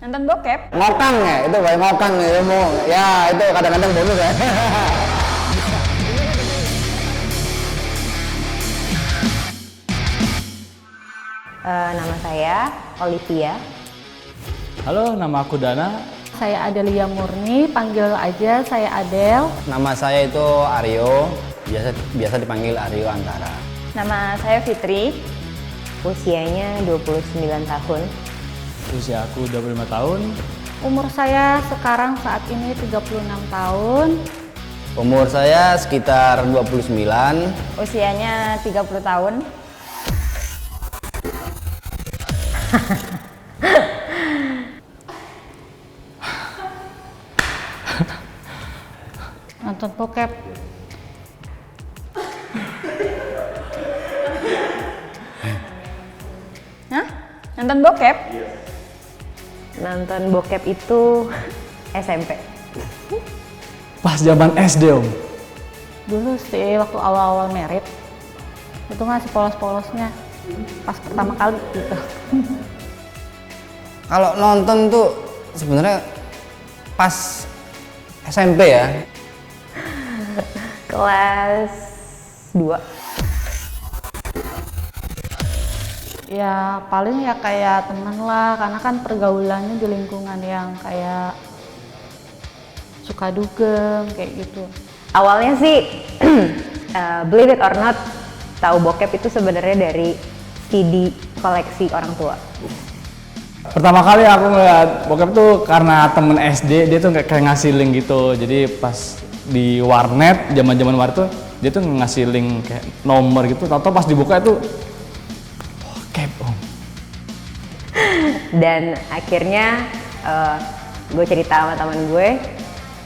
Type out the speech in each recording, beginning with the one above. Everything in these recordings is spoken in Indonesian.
Nonton bokep? Ngokang ya, itu kayak ngokang ya, mau ya itu kadang-kadang bonus ya. Nama saya Olivia. Halo, nama aku Dana. Saya Adelia Murni, panggil aja saya Adel. Nama saya itu Aryo, biasa dipanggil Aryo Antara. Nama saya Fitri. Usianya 29 tahun. Usia aku 25 tahun. Umur saya sekarang saat ini 36 tahun. Umur saya sekitar 29. Usianya 30 tahun. Nonton bokep. Hah? Nonton bokep? Nonton bokep itu SMP. Pas zaman SD, Om. Dulu sih waktu awal-awal merit, itu ngasih polos-polosnya pas pertama kali gitu. Kalau nonton tuh sebenarnya pas SMP ya. Kelas 2. Ya paling ya kayak teman lah, karena kan pergaulannya di lingkungan yang kayak suka dugem kayak gitu. Awalnya sih, believe it or not, tahu bokep itu sebenarnya dari CD koleksi orang tua. Pertama kali aku ngeliat bokep tuh karena temen SD, dia tuh kayak ngasih link gitu. Jadi pas di warnet, zaman warnet tuh, dia tuh ngasih link kayak nomor gitu. Tau-tau pas dibuka itu, bokep, Om. Dan akhirnya gue cerita sama teman gue,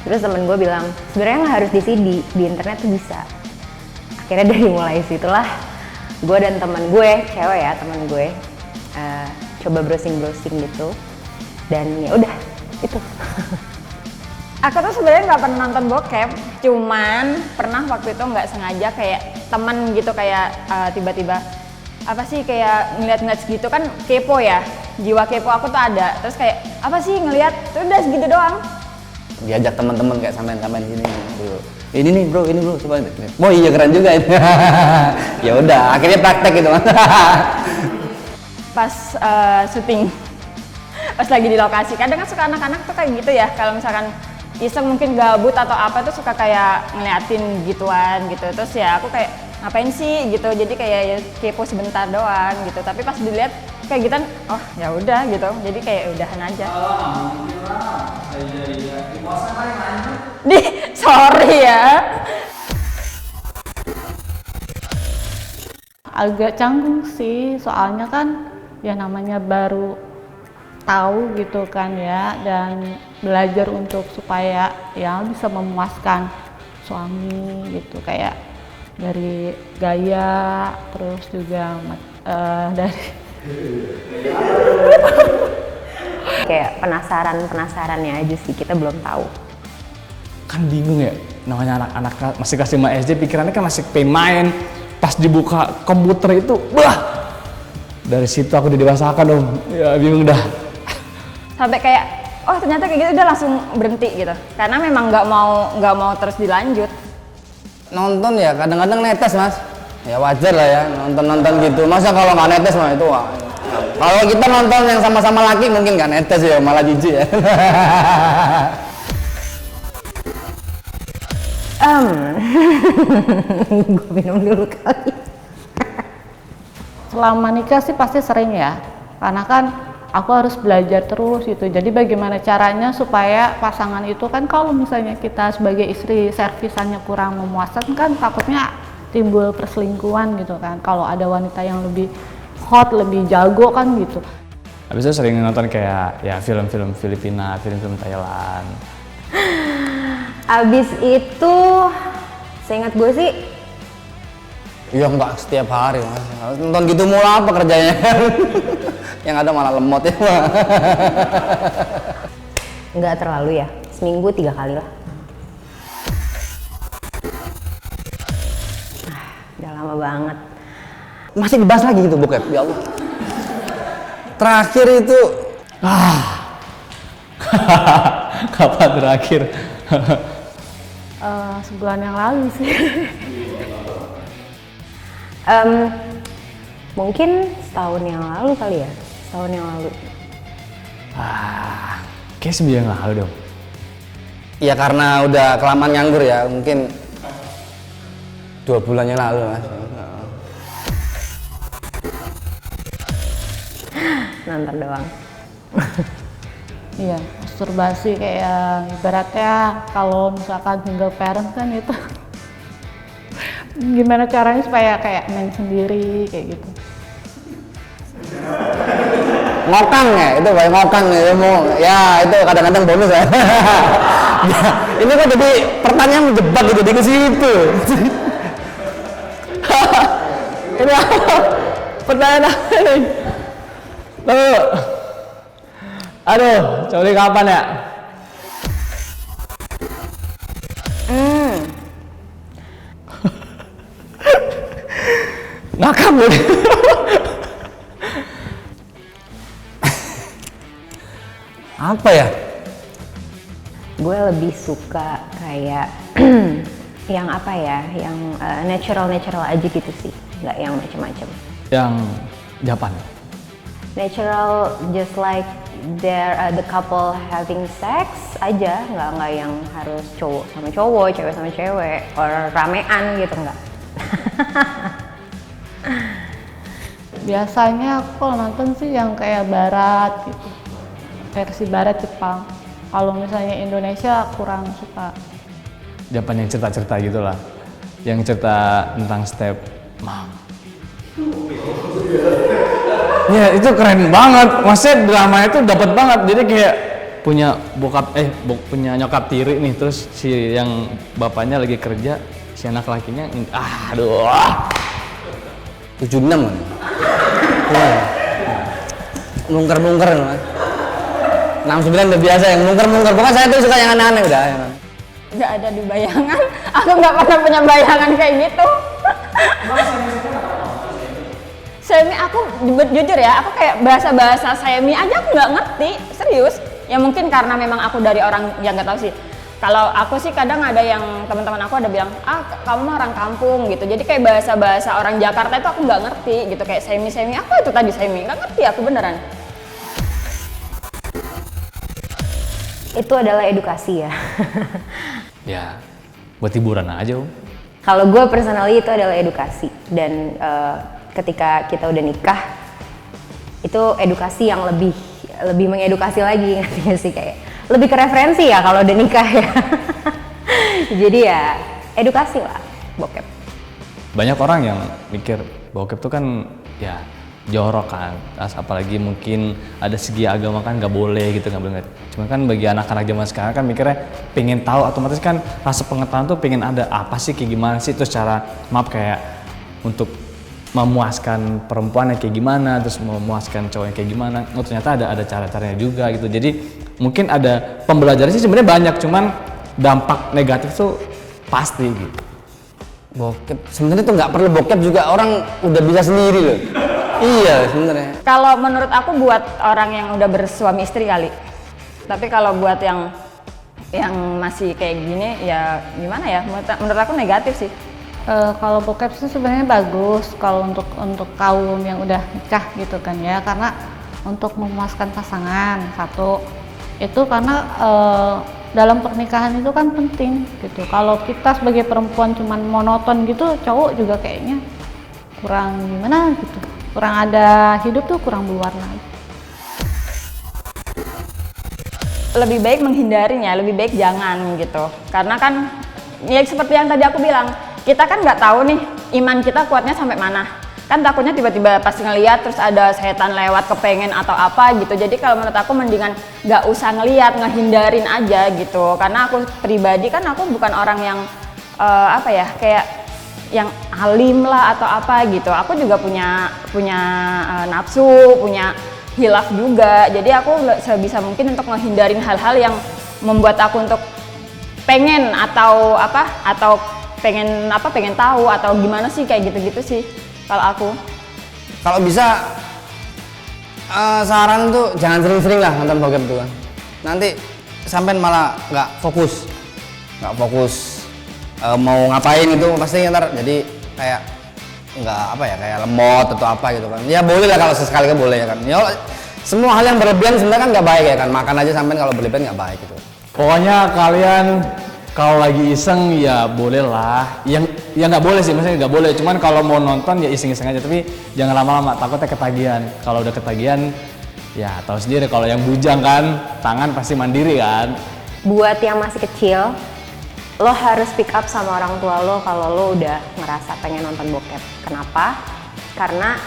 terus temen gue bilang sebenarnya nggak harus di CD, di internet tuh bisa. Akhirnya dari mulai situlah gue dan teman gue, cewek ya teman gue, coba browsing gitu, dan ya udah itu. Aku tuh sebenarnya nggak pernah nonton bokep, cuman pernah waktu itu nggak sengaja kayak temen gitu kayak tiba-tiba apa sih kayak ngeliat-ngeliat segitu kan kepo ya, jiwa kepo aku tuh ada. Terus kayak apa sih ngeliat, tuh udah segitu doang. Diajak teman-teman kayak sampean sini dulu. Ini nih bro, coba. Oh iya keren juga ini. Ya udah, akhirnya praktek gitu mas. Pas syuting, pas lagi di lokasi, kadang kan suka anak-anak tuh kayak gitu ya. Kalau misalkan iseng mungkin gabut atau apa tuh suka kayak ngeliatin gituan gitu. Terus ya aku kayak ngapain sih gitu. Jadi kayak ya kepo sebentar doang gitu. Tapi pas dilihat kayak gitu, oh ya udah gitu. Jadi kayak udahan aja. Sorry ya. Agak canggung sih, soalnya kan ya namanya baru tahu gitu kan ya, dan belajar untuk supaya ya bisa memuaskan suami gitu, kayak dari gaya, terus juga dari Kayak penasarannya aja sih, kita belum tahu. Kan bingung ya, namanya anak-anak masih kelas 5 SD, pikirannya kan masih pengen main. Pas dibuka komputer itu, bah! Dari situ aku didewasakan, Om. Ya bingung dah. Sampai kayak oh ternyata kayak gitu, udah langsung berhenti gitu. Karena memang nggak mau terus dilanjut. Nonton ya kadang-kadang netes mas. Ya wajar lah ya nonton gitu. Masa kalau nggak netes mah itu wah. Kalau kita nonton yang sama-sama laki mungkin nggak netes ya, malah jijik ya. Gue minum dulu kali. selama nikah sih pasti sering ya, karena kan aku harus belajar terus gitu. Jadi bagaimana caranya supaya pasangan itu kan, kalau misalnya kita sebagai istri servisannya kurang memuaskan kan takutnya timbul perselingkuhan gitu kan, kalau ada wanita yang lebih hot, lebih jago kan gitu. Habis itu sering nonton kayak ya film-film Filipina, film-film Thailand. Abis itu, seingat gue sih, Iya nggak setiap hari mas. Nonton gitu mulu apa kerjanya? Yang ada malah lemot ya. nggak terlalu ya, seminggu 3 kali lah. Udah lama banget. Masih dibahas lagi gitu bokep, ya Allah. Terakhir itu Kapan terakhir? Sebulan yang lalu sih. Mungkin setahun yang lalu kali ya, setahun yang lalu. Kayak 9 yang lalu dong. Ya karena udah kelamaan nganggur ya, mungkin 2 bulan yang lalu mas. Nonton doang. Iya, masturbasi kayak ibaratnya kalau misalkan single parent kan itu gimana caranya supaya kayak main sendiri kayak gitu. Ngokang ya, itu kayak ngokang ya, ya itu kadang-kadang bonus ya. Ya, ini kok jadi pertanyaan menjebak gitu di situ. Ini apa? Pertanyaan apa nih? Tuh. Aduh, Coli kapan ya? Ngakak gue. Apa ya? Gue lebih suka kayak yang apa ya, yang natural aja gitu sih, nggak yang macem-macem. Yang Japan. Natural, just like the couple having sex aja, nggak yang harus cowok sama cowok, cewek sama cewek, or ramean gitu nggak. Biasanya aku kalau nonton sih yang kayak barat gitu, versi barat Jepang. Kalau misalnya Indonesia kurang suka. Japan yang cerita-cerita gitulah. Yang cerita tentang step mom. Ya itu keren banget. Maksudnya drama itu dapat banget. Jadi kayak punya punya nyokap tiri nih, terus si yang bapaknya lagi kerja, si anak lakinya aduh. 76 kan? Mungker-mungker mas. 69 udah biasa yang mungker-mungker. Pokoknya saya tuh suka yang aneh-aneh udah. Nggak ada di bayangan. Aku nggak pernah punya bayangan kayak gitu. Semi aku jujur ya, aku kayak bahasa semi aja aku nggak ngerti, serius. Ya mungkin karena memang aku dari orang yang nggak tahu sih. Kalau aku sih kadang ada yang teman-teman aku ada bilang, kamu mah orang kampung gitu. Jadi kayak bahasa orang Jakarta itu aku nggak ngerti gitu, kayak semi apa itu tadi semi, nggak ngerti aku beneran. Itu adalah edukasi ya. Ya, buat hiburan aja. Kalau gue personally itu adalah edukasi, dan ketika kita udah nikah itu edukasi yang lebih mengedukasi lagi, ngerti gak sih, kayak lebih ke referensi ya kalau udah nikah ya. Jadi ya edukasi lah bokep. Banyak orang yang mikir bokep tuh kan ya jorok kan, apalagi mungkin ada segi agama kan nggak boleh gitu, nggak boleh. Cuma kan bagi anak-anak zaman sekarang kan mikirnya pengen tahu, otomatis kan rasa pengetahuan tuh pengen ada apa sih, kayak gimana sih, terus cara kayak untuk memuaskan perempuan yang kayak gimana, terus memuaskan cowok yang kayak gimana. Oh ternyata ada cara-caranya juga gitu. Jadi mungkin ada pembelajaran sih sebenarnya banyak, cuman dampak negatif tuh pasti gitu. Bokep sebenarnya tuh nggak perlu bokep juga, orang udah bisa sendiri loh. Iya sebenarnya. Kalau menurut aku buat orang yang udah bersuami istri kali. Tapi kalau buat yang masih kayak gini ya gimana ya? Menurut aku negatif sih. Kalau bokep sih sebenarnya bagus kalau untuk kaum yang udah nikah gitu kan ya, karena untuk memuaskan pasangan satu itu, karena dalam pernikahan itu kan penting gitu. Kalau kita sebagai perempuan cuman monoton gitu, cowok juga kayaknya kurang gimana gitu, kurang ada hidup tuh, kurang berwarna. Lebih baik menghindarinya, lebih baik jangan gitu. Karena kan ya seperti yang tadi aku bilang, kita kan nggak tahu nih iman kita kuatnya sampai mana. Kan takutnya tiba-tiba pas ngeliat terus ada setan lewat kepengen atau apa gitu. Jadi kalau menurut aku mendingan nggak usah ngeliat, ngehindarin aja gitu. Karena aku pribadi kan aku bukan orang yang kayak yang alim lah atau apa gitu. Aku juga punya nafsu, punya hilaf juga. Jadi aku sebisa mungkin untuk ngehindarin hal-hal yang membuat aku untuk pengen atau pengen tahu atau gimana sih, kayak gitu-gitu sih kalau aku. Kalau bisa saran tuh jangan sering-sering lah nonton bokep tuh kan. Nanti sampean malah nggak fokus mau ngapain itu pasti ntar jadi kayak nggak apa ya, kayak lemot atau apa gitu kan. Ya boleh lah kalau sesekali kan boleh ya kan. Ya semua hal yang berlebihan sebenarnya kan nggak baik ya kan. Makan aja sampean kalau berlebihan nggak baik gitu. Pokoknya kalian kalau lagi iseng ya boleh lah. Yang ya nggak boleh sih, maksudnya nggak boleh. Cuman kalau mau nonton ya iseng-iseng aja. Tapi jangan lama-lama, takutnya ketagihan. Kalau udah ketagihan, ya tahu sendiri. Kalau yang bujang kan, tangan pasti mandiri kan. Buat yang masih kecil, lo harus pick up sama orang tua lo kalau lo udah ngerasa pengen nonton bokep. Kenapa? Karena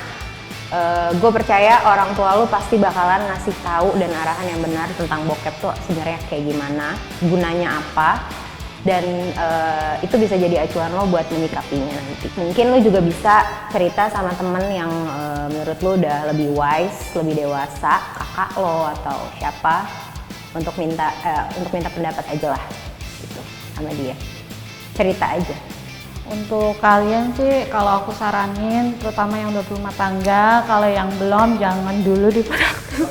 gue percaya orang tua lo pasti bakalan ngasih tahu dan arahan yang benar tentang bokep tuh sebenarnya kayak gimana, gunanya apa, dan itu bisa jadi acuan lo buat menyikapinya nanti. Mungkin lo juga bisa cerita sama temen yang menurut lo udah lebih wise, lebih dewasa, kakak lo atau siapa, untuk minta pendapat aja lah gitu sama dia. Cerita aja. Untuk kalian sih kalau aku saranin, terutama yang udah berumah tangga, kalau yang belum jangan dulu dipraktek.